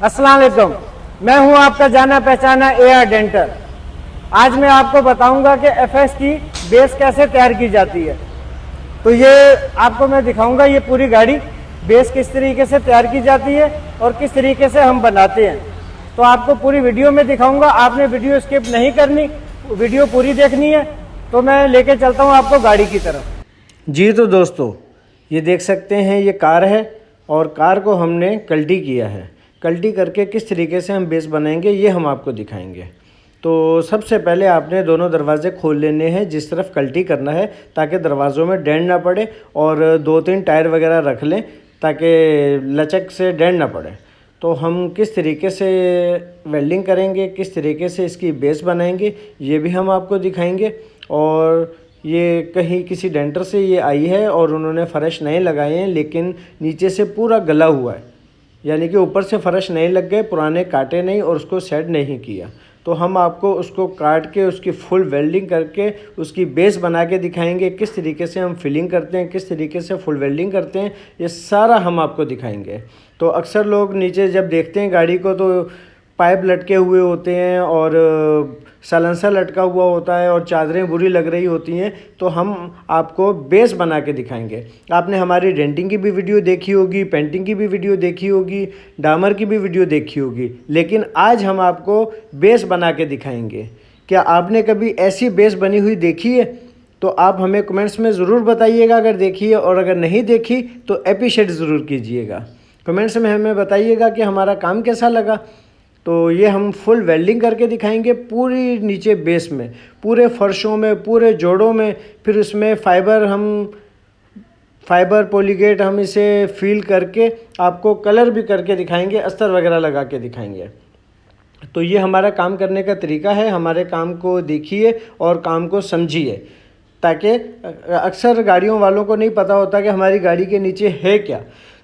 अस्सलाम वालेकुम। मैं हूं आपका जाना पहचाना AR डेंटर। आज मैं आपको बताऊंगा कि FS की बेस कैसे तैयार की जाती है। तो ये आपको मैं दिखाऊंगा, ये पूरी गाड़ी बेस किस तरीके से तैयार की जाती है और किस तरीके से हम बनाते हैं। तो आपको पूरी वीडियो में दिखाऊंगा, आपने वीडियो स्किप नहीं करनी, वीडियो पूरी देखनी है। तो मैं लेके चलता हूँ आपको गाड़ी की तरफ। जी तो दोस्तों, ये देख सकते हैं, ये कार है और कार को हमने कल्टी किया है। कल्टी करके किस तरीके से हम बेस बनाएंगे ये हम आपको दिखाएंगे। तो सबसे पहले आपने दोनों दरवाजे खोल लेने हैं जिस तरफ कल्टी करना है, ताकि दरवाज़ों में डेंट ना पड़े, और 2-3 टायर वगैरह रख लें ताकि लचक से डेंट ना पड़े। तो हम किस तरीके से वेल्डिंग करेंगे, किस तरीके से इसकी बेस बनाएंगे, ये भी हम आपको दिखाएंगे। और ये कहीं किसी डेंटर से ये आई है और उन्होंने फ़र्श नहीं लगाए हैं, लेकिन नीचे से पूरा गला हुआ है, यानी कि ऊपर से फ़र्श नहीं लग गए, पुराने काटे नहीं और उसको सेट नहीं किया। तो हम आपको उसको काट के उसकी फुल वेल्डिंग करके उसकी बेस बना के दिखाएंगे। किस तरीके से हम फिलिंग करते हैं, किस तरीके से फुल वेल्डिंग करते हैं, ये सारा हम आपको दिखाएंगे। तो अक्सर लोग नीचे जब देखते हैं गाड़ी को तो पाइप लटके हुए होते हैं और साइलेंसर लटका हुआ होता है और चादरें बुरी लग रही होती हैं। तो हम आपको बेस बना के दिखाएंगे। आपने हमारी डेंटिंग की भी वीडियो देखी होगी, पेंटिंग की भी वीडियो देखी होगी, डामर की भी वीडियो देखी होगी, लेकिन आज हम आपको बेस बना के दिखाएंगे। क्या आपने कभी ऐसी बेस बनी हुई देखी है? तो आप हमें कमेंट्स में ज़रूर बताइएगा अगर देखी है, और अगर नहीं देखी तो अप्रिशिएट ज़रूर कीजिएगा। कमेंट्स में हमें बताइएगा कि हमारा काम कैसा लगा। तो ये हम फुल वेल्डिंग करके दिखाएंगे पूरी नीचे बेस में, पूरे फर्शों में, पूरे जोड़ों में। फिर उसमें फाइबर पॉलीगेट हम इसे फील करके आपको कलर भी करके दिखाएंगे, अस्तर वगैरह लगा के दिखाएंगे। तो ये हमारा काम करने का तरीका है। हमारे काम को देखिए और काम को समझिए, ताकि अक्सर गाड़ियों वालों को नहीं पता होता कि हमारी गाड़ी के नीचे है क्या।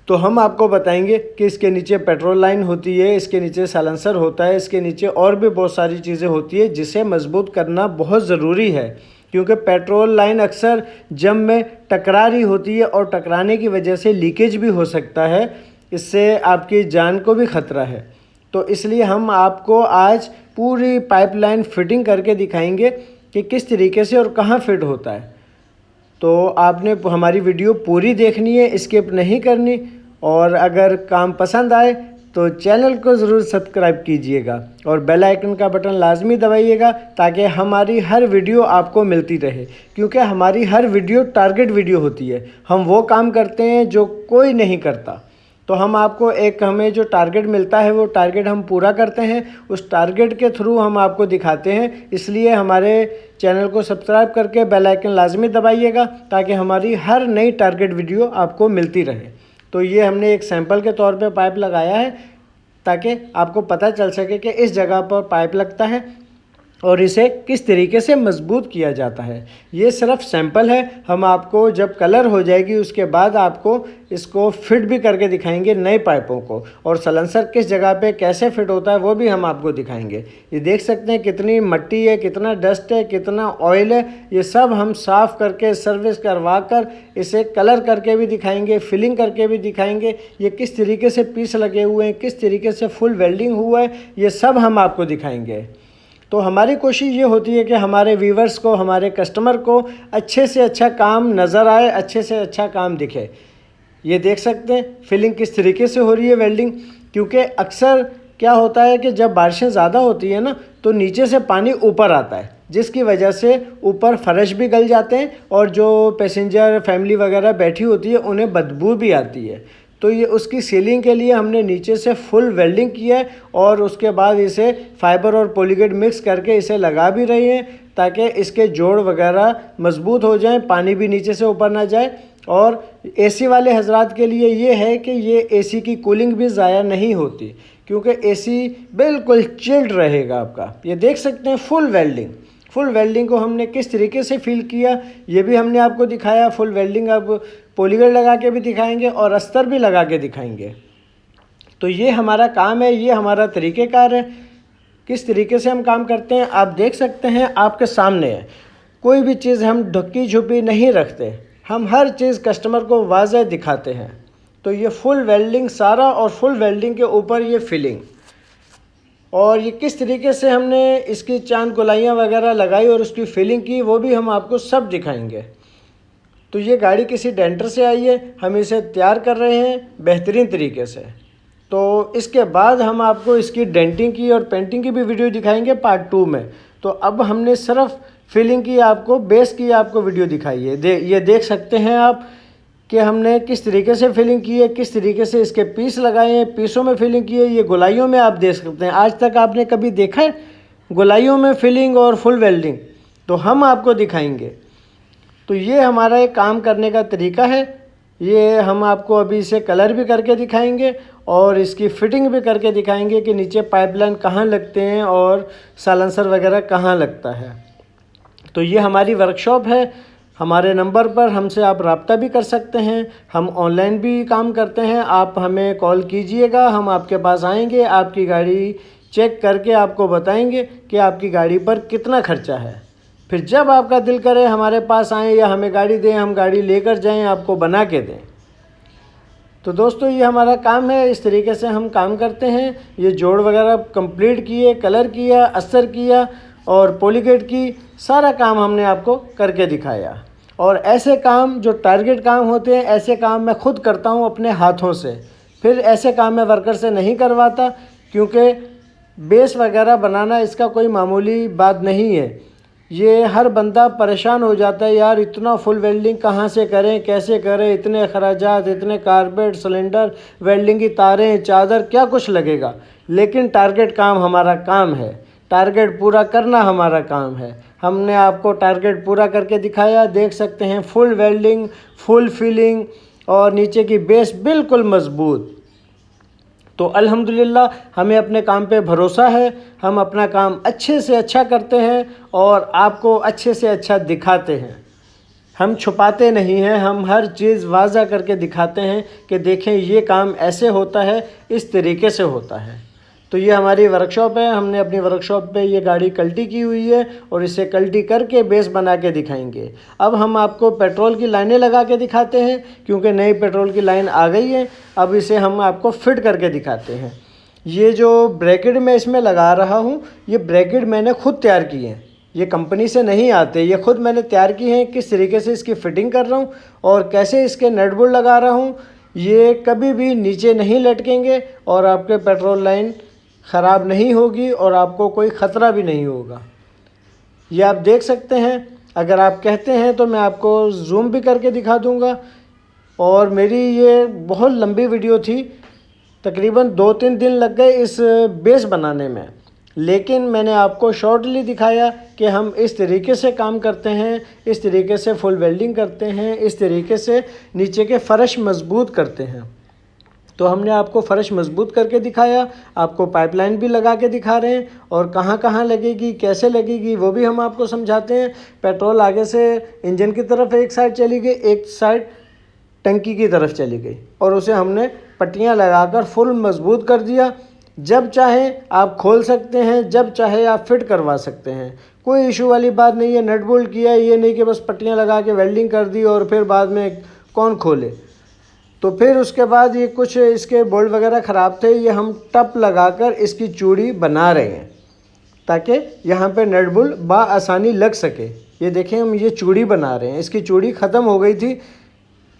तो हम आपको बताएंगे कि इसके नीचे पेट्रोल लाइन होती है, इसके नीचे साइलेंसर होता है, इसके नीचे और भी बहुत सारी चीज़ें होती है जिसे मजबूत करना बहुत ज़रूरी है। क्योंकि पेट्रोल लाइन अक्सर जम में टकरा रही होती है और टकराने की वजह से लीकेज भी हो सकता है, इससे आपकी जान को भी ख़तरा है। तो इसलिए हम आपको आज पूरी पाइपलाइन फिटिंग करके दिखाएंगे कि किस तरीके से और कहाँ फिट होता है। तो आपने हमारी वीडियो पूरी देखनी है, स्किप नहीं करनी। और अगर काम पसंद आए तो चैनल को ज़रूर सब्सक्राइब कीजिएगा और बेल आइकन का बटन लाजमी दबाइएगा, ताकि हमारी हर वीडियो आपको मिलती रहे। क्योंकि हमारी हर वीडियो टारगेट वीडियो होती है। हम वो काम करते हैं जो कोई नहीं करता। तो हम आपको हमें जो टारगेट मिलता है वो टारगेट हम पूरा करते हैं, उस टारगेट के थ्रू हम आपको दिखाते हैं। इसलिए हमारे चैनल को सब्सक्राइब करके बेल आइकन लाजमी दबाइएगा, ताकि हमारी हर नई टारगेट वीडियो आपको मिलती रहे। तो ये हमने एक सैंपल के तौर पे पाइप लगाया है, ताकि आपको पता चल सके कि इस जगह पर पाइप लगता है और इसे किस तरीके से मजबूत किया जाता है। ये सिर्फ सैंपल है। हम आपको जब कलर हो जाएगी उसके बाद आपको इसको फिट भी करके दिखाएंगे नए पाइपों को, और साइलेंसर किस जगह पे कैसे फिट होता है वो भी हम आपको दिखाएंगे। ये देख सकते हैं कितनी मिट्टी है, कितना डस्ट है, कितना ऑयल है। ये सब हम साफ़ करके सर्विस करवा कर इसे कलर करके भी दिखाएंगे, फिलिंग करके भी दिखाएंगे। ये किस तरीके से पीस लगे हुए हैं, किस तरीके से फुल वेल्डिंग हुआ है, ये सब हम आपको दिखाएंगे। तो हमारी कोशिश ये होती है कि हमारे व्यूवर्स को, हमारे कस्टमर को अच्छे से अच्छा काम नज़र आए, अच्छे से अच्छा काम दिखे। ये देख सकते हैं फिलिंग किस तरीके से हो रही है, वेल्डिंग। क्योंकि अक्सर क्या होता है कि जब बारिशें ज़्यादा होती हैं ना, तो नीचे से पानी ऊपर आता है, जिसकी वजह से ऊपर फर्श भी गल जाते हैं और जो पैसेंजर फैमिली वगैरह बैठी होती है उन्हें बदबू भी आती है। तो ये उसकी सीलिंग के लिए हमने नीचे से फुल वेल्डिंग किया है, और उसके बाद इसे फाइबर और पॉलीगेट मिक्स करके इसे लगा भी रहे हैं, ताकि इसके जोड़ वगैरह मजबूत हो जाएं, पानी भी नीचे से ऊपर ना जाए। और एसी वाले हजरात के लिए ये है कि ये एसी की कूलिंग भी ज़ाया नहीं होती, क्योंकि एसी बिल्कुल चिल्ड रहेगा आपका। ये देख सकते हैं फुल वेल्डिंग को हमने किस तरीके से फील किया, ये भी हमने आपको दिखाया। फुल वेल्डिंग अब पॉलीगेट लगा के भी दिखाएंगे और अस्तर भी लगा के दिखाएंगे। तो ये हमारा काम है, ये हमारा तरीक़ेकार है, किस तरीके से हम काम करते हैं आप देख सकते हैं, आपके सामने है। कोई भी चीज़ हम ढकी छुपी नहीं रखते, हम हर चीज़ कस्टमर को वाज़ेह दिखाते हैं। तो ये फुल वेल्डिंग सारा, और फुल वेल्डिंग के ऊपर ये फिलिंग, और ये किस तरीके से हमने इसकी चांद गोलाइयाँ वगैरह लगाई और उसकी फिलिंग की, वो भी हम आपको सब दिखाएंगे। तो ये गाड़ी किसी डेंटर से आई है, हम इसे तैयार कर रहे हैं बेहतरीन तरीके से। तो इसके बाद हम आपको इसकी डेंटिंग की और पेंटिंग की भी वीडियो दिखाएंगे पार्ट 2 में। तो अब हमने सिर्फ फिलिंग की आपको, बेस की आपको वीडियो दिखाई है। ये देख सकते हैं आप कि हमने किस तरीके से फिलिंग की है, किस तरीके से इसके पीस लगाए हैं, पीसों में फिलिंग की है। ये गोलाइयों में आप देख सकते हैं, आज तक आपने कभी देखा है गोलाइयों में फिलिंग और फुल वेल्डिंग? तो हम आपको दिखाएंगे। तो ये हमारा एक काम करने का तरीका है। ये हम आपको अभी इसे कलर भी करके दिखाएंगे और इसकी फिटिंग भी करके दिखाएंगे कि नीचे पाइपलाइन कहाँ लगते हैं और साइलेंसर वगैरह कहाँ लगता है। तो ये हमारी वर्कशॉप है। हमारे नंबर पर हमसे आप रब्ता भी कर सकते हैं। हम ऑनलाइन भी काम करते हैं। आप हमें कॉल कीजिएगा, हम आपके पास आएंगे, आपकी गाड़ी चेक करके आपको बताएंगे कि आपकी गाड़ी पर कितना खर्चा है। फिर जब आपका दिल करे हमारे पास आएँ या हमें गाड़ी दें, हम गाड़ी लेकर जाएं, आपको बना के दें। तो दोस्तों ये हमारा काम है, इस तरीके से हम काम करते हैं। ये जोड़ वगैरह कंप्लीट किए, कलर किया, अस्तर किया और पॉलीगेट की, सारा काम हमने आपको करके दिखाया। और ऐसे काम जो टारगेट काम होते हैं, ऐसे काम मैं खुद करता हूँ अपने हाथों से। फिर ऐसे काम मैं वर्कर से नहीं करवाता, क्योंकि बेस वगैरह बनाना इसका कोई मामूली बात नहीं है। ये हर बंदा परेशान हो जाता है, यार इतना फुल वेल्डिंग कहाँ से करें, कैसे करें, इतने अखराजात, इतने कारपेट, सिलेंडर, वेल्डिंग की तारें, चादर, क्या कुछ लगेगा। लेकिन टारगेट काम हमारा काम है, टारगेट पूरा करना हमारा काम है। हमने आपको टारगेट पूरा करके दिखाया। देख सकते हैं फुल वेल्डिंग, फुल फिलिंग और नीचे की बेस बिल्कुल मजबूत। तो अल्हम्दुलिल्लाह हमें अपने काम पे भरोसा है। हम अपना काम अच्छे से अच्छा करते हैं और आपको अच्छे से अच्छा दिखाते हैं। हम छुपाते नहीं हैं, हम हर चीज़ वाज़ा करके दिखाते हैं कि देखें ये काम ऐसे होता है, इस तरीके से होता है। तो ये हमारी वर्कशॉप है। हमने अपनी वर्कशॉप पे ये गाड़ी कल्टी की हुई है और इसे कल्टी करके बेस बना के दिखाएंगे। अब हम आपको पेट्रोल की लाइनें लगा के दिखाते हैं, क्योंकि नई पेट्रोल की लाइन आ गई है। अब इसे हम आपको फिट करके दिखाते हैं। ये जो ब्रैकेट मैं इसमें लगा रहा हूँ, ये ब्रैकेट मैंने खुद तैयार किए हैं, ये कंपनी से नहीं आते, ये खुद मैंने तैयार किए हैं। किस तरीके से इसकी फ़िटिंग कर रहा हूँ और कैसे इसके नट बोल्ट लगा रहा हूँ, ये कभी भी नीचे नहीं लटकेंगे और आपके पेट्रोल लाइन ख़राब नहीं होगी और आपको कोई ख़तरा भी नहीं होगा। ये आप देख सकते हैं। अगर आप कहते हैं तो मैं आपको जूम भी करके दिखा दूंगा। और मेरी ये बहुत लंबी वीडियो थी, तकरीबन 2-3 दिन लग गए इस बेस बनाने में, लेकिन मैंने आपको शॉर्टली दिखाया कि हम इस तरीके से काम करते हैं, इस तरीके से फुल वेल्डिंग करते हैं, इस तरीके से नीचे के फ़र्श मजबूत करते हैं। तो हमने आपको फ़र्श मजबूत करके दिखाया, आपको पाइपलाइन भी लगा के दिखा रहे हैं और कहाँ कहाँ लगेगी, कैसे लगेगी, वो भी हम आपको समझाते हैं। पेट्रोल आगे से इंजन की तरफ एक साइड चली गई, एक साइड टंकी की तरफ चली गई और उसे हमने पट्टियाँ लगाकर फुल मजबूत कर दिया। जब चाहे आप खोल सकते हैं, जब चाहे आप फिट करवा सकते हैं, कोई इशू वाली बात नहीं है। नट बोल्ट किया, ये नहीं कि बस पट्टियाँ लगा के वेल्डिंग कर दी और फिर बाद में कौन खोले। तो फिर उसके बाद ये कुछ इसके बोल्ट वगैरह ख़राब थे, ये हम टप लगाकर इसकी चूड़ी बना रहे हैं ताकि यहाँ पे नट बोल्ट बआसानी लग सके। ये देखें हम ये चूड़ी बना रहे हैं। इसकी चूड़ी ख़त्म हो गई थी,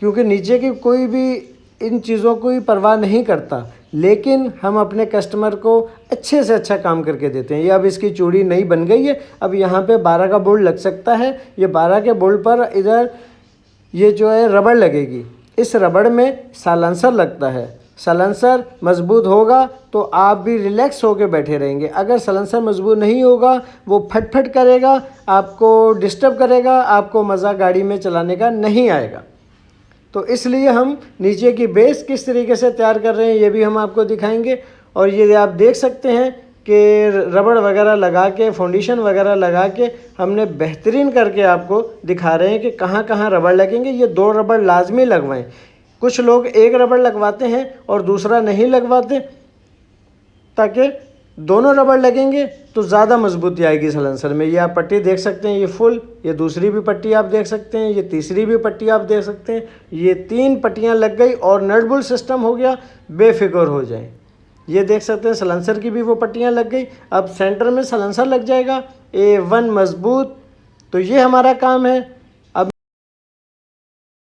क्योंकि नीचे की कोई भी इन चीज़ों की परवाह नहीं करता, लेकिन हम अपने कस्टमर को अच्छे से अच्छा काम करके देते हैं। ये अब इसकी चूड़ी नई बन गई है। अब यहाँ पे 12 का बोल्ट लग सकता है। ये 12 के बोल्ट पर इधर ये जो है रबड़ लगेगी। इस रबड़ में साइलेंसर लगता है। साइलेंसर मजबूत होगा तो आप भी रिलैक्स होकर बैठे रहेंगे। अगर साइलेंसर मजबूत नहीं होगा, वो फट करेगा, आपको डिस्टर्ब करेगा, आपको मज़ा गाड़ी में चलाने का नहीं आएगा। तो इसलिए हम नीचे की बेस किस तरीके से तैयार कर रहे हैं, ये भी हम आपको दिखाएंगे। और ये आप देख सकते हैं कि रबड़ वगैरह लगा के, फाउंडेशन वगैरह लगा के हमने बेहतरीन करके आपको दिखा रहे हैं कि कहाँ कहाँ रबड़ लगेंगे। ये 2 रबड़ लाजमी लगवाएं। कुछ लोग एक रबड़ लगवाते हैं और दूसरा नहीं लगवाते, ताकि दोनों रबड़ लगेंगे तो ज़्यादा मजबूती आएगी सलेंसर में। ये आप पट्टी देख सकते हैं, ये फुल, ये दूसरी भी पट्टी आप देख सकते हैं, ये तीसरी भी पट्टी आप देख सकते हैं। ये 3 पट्टियाँ लग गई और नट बोल्ट सिस्टम हो गया, बेफिक्र हो जाए। ये देख सकते हैं सलेंसर की भी वो पट्टियाँ लग गई। अब सेंटर में सलेंसर लग जाएगा A1 मजबूत। तो ये हमारा काम है।